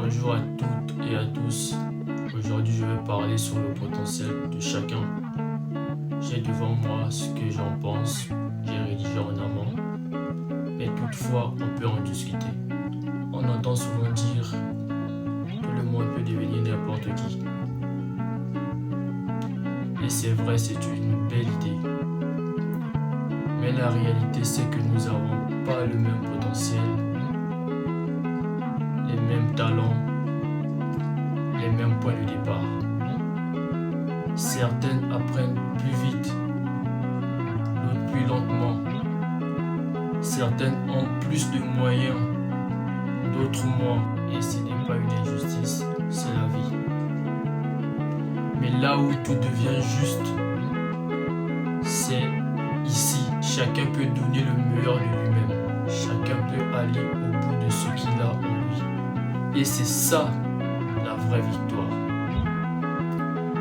Bonjour à toutes et à tous. Aujourd'hui, je vais parler sur le potentiel de chacun. J'ai devant moi ce que j'en pense. J'ai rédigé en amont. Mais toutefois, on peut en discuter. On entend souvent dire que le monde peut devenir n'importe qui. Et c'est vrai, c'est une belle idée. Mais la réalité, c'est que nous n'avons pas le même potentiel, les mêmes talents, les mêmes points de départ. Certaines apprennent plus vite, d'autres plus lentement. Certaines ont plus de moyens, d'autres moins. Et ce n'est pas une injustice, c'est la vie. Mais là où tout devient juste, c'est ici. Chacun peut donner le meilleur de lui-même. Chacun peut aller au bout de ce qu'il a en lui. Et c'est ça la vraie victoire.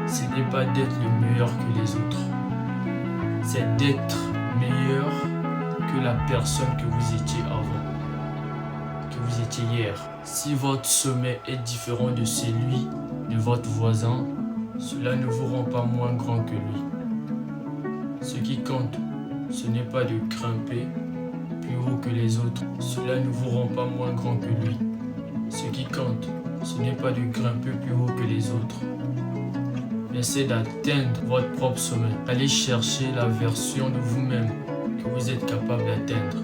Ce n'est pas d'être le meilleur que les autres. C'est d'être meilleur que la personne que vous étiez avant, que vous étiez hier. Si votre sommet est différent de celui de votre voisin, cela ne vous rend pas moins grand que lui. Ce qui compte, ce n'est pas de grimper plus haut que les autres. Cela ne vous rend pas moins grand que lui. Ce qui compte, ce n'est pas de grimper plus haut que les autres. Mais c'est d'atteindre votre propre sommet. Allez chercher la version de vous-même que vous êtes capable d'atteindre.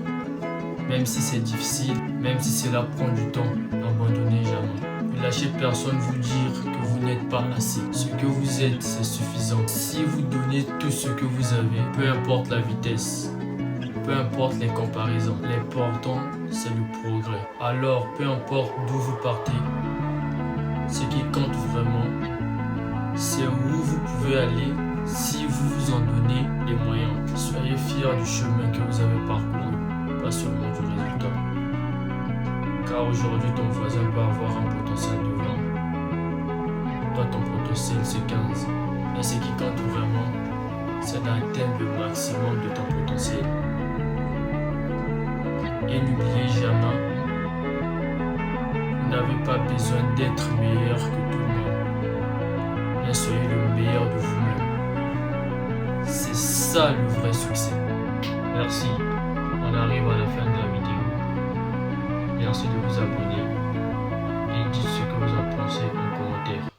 Même si c'est difficile, même si cela prend du temps, n'abandonnez jamais. Ne lâchez personne vous dire que vous n'êtes pas assez. Ce que vous êtes, c'est suffisant. Si vous donnez tout ce que vous avez, peu importe la vitesse, peu importe les comparaisons, l'important c'est le progrès. Alors, peu importe d'où vous partez, ce qui compte vraiment, c'est où vous pouvez aller si vous vous en donnez les moyens. Soyez fiers du chemin que vous avez parcouru, pas seulement du résultat. Car aujourd'hui, ton voisin peut avoir un potentiel de 20. Toi, ton potentiel, c'est 15. Mais ce qui compte vraiment, c'est d'atteindre le maximum de ton potentiel. Et n'oubliez jamais, vous n'avez pas besoin d'être meilleur que tout le monde. Mais soyez le meilleur de vous-même. C'est ça le vrai succès. Merci. On arrive à la fin de la vidéo. Merci de vous abonner et dites ce que vous en pensez en commentaire.